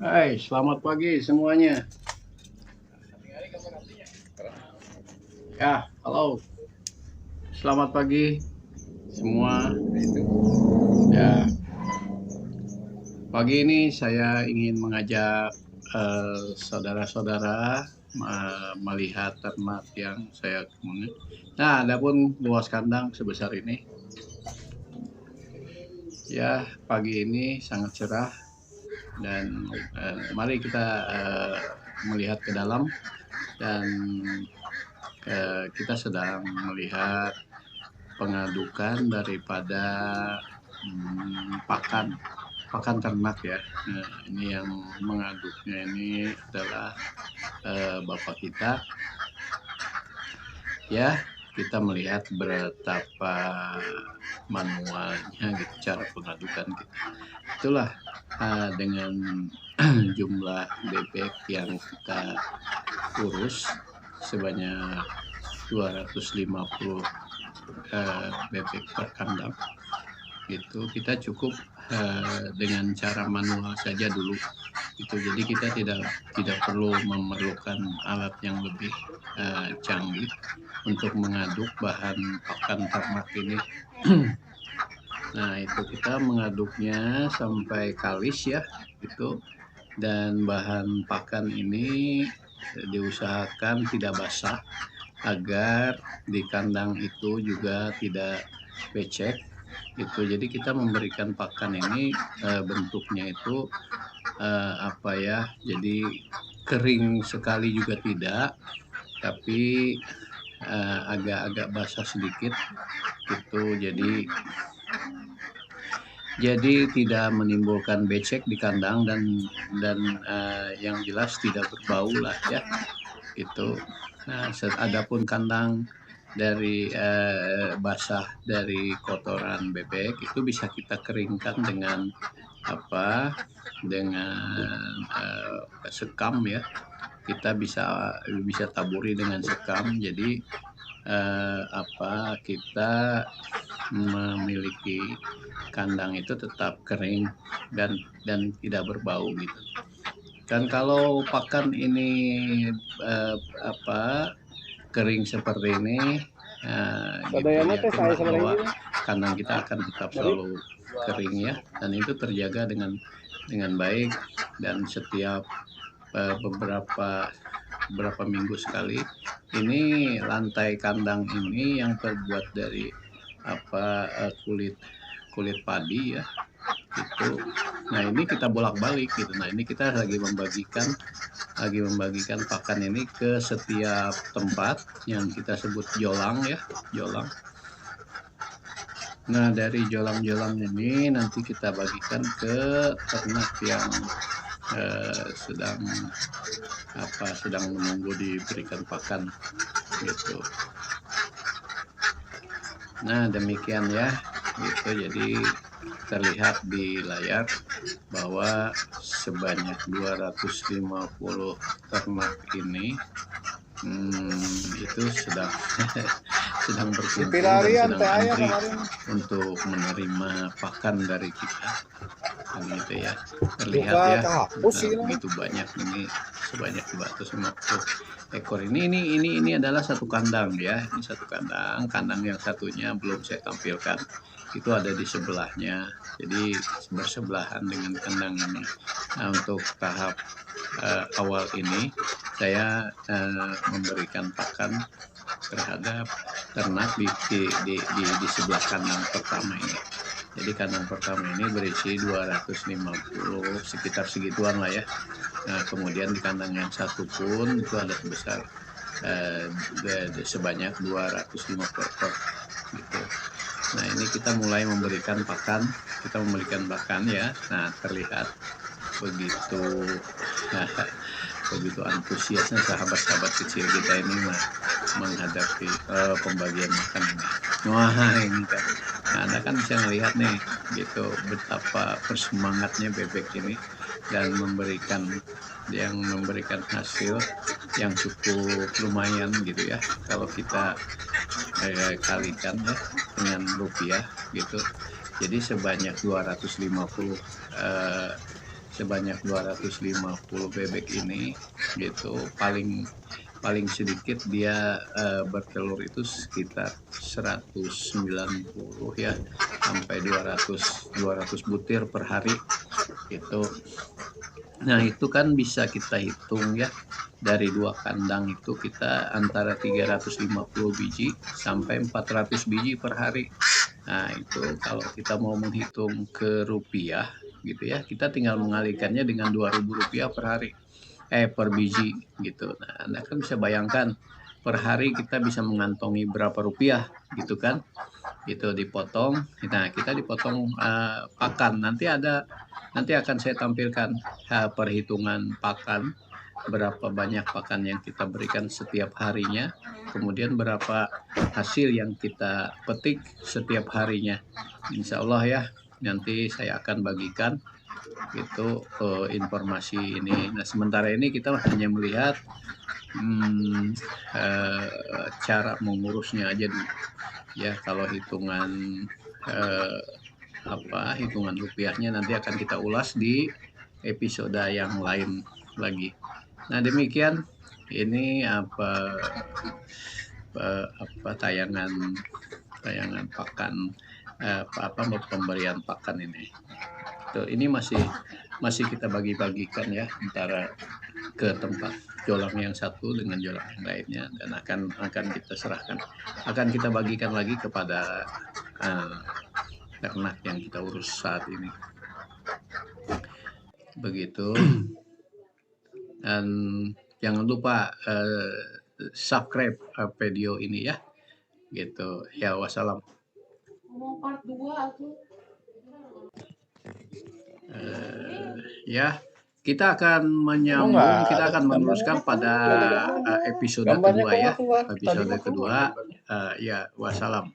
Hai, selamat pagi semuanya. Ya, halo. Selamat pagi semua. Ya, pagi ini saya ingin mengajak saudara-saudara melihat ternak yang saya kemudian. Nah, adapun luas kandang sebesar ini. Ya, pagi ini sangat cerah dan mari kita melihat ke dalam dan kita sedang melihat pengadukan daripada pakan ternak ya. Nah, ini yang mengaduknya ini adalah bapak kita. Ya, kita melihat betapa manualnya gitu cara pengadukan kita. Itulah dengan jumlah bebek yang kita urus sebanyak 250 bebek per kandang. Itu kita cukup dengan cara manual saja dulu. Itu jadi kita tidak perlu memerlukan alat yang lebih canggih untuk mengaduk bahan pakan ternak ini. Nah, itu kita mengaduknya sampai kalis ya, itu. Dan bahan pakan ini diusahakan tidak basah agar di kandang itu juga tidak becek. Itu jadi kita memberikan pakan ini bentuknya itu apa ya? Jadi kering sekali juga tidak, tapi agak-agak basah sedikit gitu. Jadi tidak menimbulkan becek di kandang dan yang jelas tidak berbau lah ya itu. Nah, adapun kandang dari basah dari kotoran bebek itu bisa kita keringkan dengan apa? Dengan sekam ya. Kita bisa taburi dengan sekam. Jadi kita memiliki kandang itu tetap kering dan tidak berbau gitu. Dan kalau pakan ini kering seperti ini, gitu yakin bahwa kandang kita akan tetap selalu kering ya, dan itu terjaga dengan baik dan setiap beberapa minggu sekali. Ini lantai kandang ini yang terbuat dari kulit padi ya itu. Nah, ini kita bolak-balik gitu. Nah, ini kita lagi membagikan pakan ini ke setiap tempat yang kita sebut jolang ya, jolang. Nah, dari jolang-jolang ini nanti kita bagikan ke ternak yang sedang menunggu diberikan pakan gitu. Nah, demikian ya gitu. Jadi terlihat di layar bahwa sebanyak 250 ternak ini itu sedang berkumpul dan sedang antri untuk menerima pakan dari kita. Gitu ya, terlihat ya, begitu banyak ini, sebanyak 250 ekor ini adalah satu kandang ya, ini satu kandang yang satunya belum saya tampilkan, itu ada di sebelahnya, jadi bersebelahan dengan kandang ini. Nah, untuk tahap awal ini saya memberikan pakan terhadap ternak di sebelah kandang pertama ini. Jadi kandang pertama ini berisi 250, sekitar segituan lah ya. Nah, kemudian di kandang yang satu pun itu ada sebesar sebanyak 250 ekor gitu. Nah, ini kita mulai memberikan pakan ya. Nah, terlihat begitu antusiasnya sahabat-sahabat kecil kita ini menghadapi pembagian makan ini. Wah, ini kan. Nah, Anda kan bisa melihat nih gitu betapa bersemangatnya bebek ini dan memberikan hasil yang cukup lumayan gitu ya. Kalau kita kalikan ya dengan rupiah gitu. Jadi sebanyak 250 bebek ini gitu, paling sedikit dia bertelur itu sekitar 190 ya sampai 200 butir per hari gitu. Nah, itu kan bisa kita hitung ya, dari 2 kandang itu kita antara 350 biji sampai 400 biji per hari. Nah, itu kalau kita mau menghitung ke rupiah gitu ya, kita tinggal mengalihkannya dengan Rp2.000 per hari, per biji gitu. Nah, Anda kan bisa bayangkan per hari kita bisa mengantongi berapa rupiah gitu kan. Itu dipotong. Nah, kita dipotong pakan. Nanti akan saya tampilkan perhitungan pakan, berapa banyak pakan yang kita berikan setiap harinya, kemudian berapa hasil yang kita petik setiap harinya. Insya Allah ya, nanti saya akan bagikan itu informasi ini. Nah, sementara ini kita hanya melihat cara mengurusnya aja dulu. Ya, kalau hitungan hitungan rupiahnya nanti akan kita ulas di episode yang lain lagi. Nah, demikian ini tayangan pakan pemberian pakan ini. Ini masih kita bagi-bagikan ya antara ke tempat jolang yang satu dengan jolang yang lainnya, dan akan kita serahkan, akan kita bagikan lagi kepada ternak yang kita urus saat ini. Begitu. Dan jangan lupa subscribe video ini ya. Gitu. Ya, wassalam. Ya, kita akan menyambung, kita akan meneruskan pada episode kedua ya. Episode kedua. Ya, wassalam.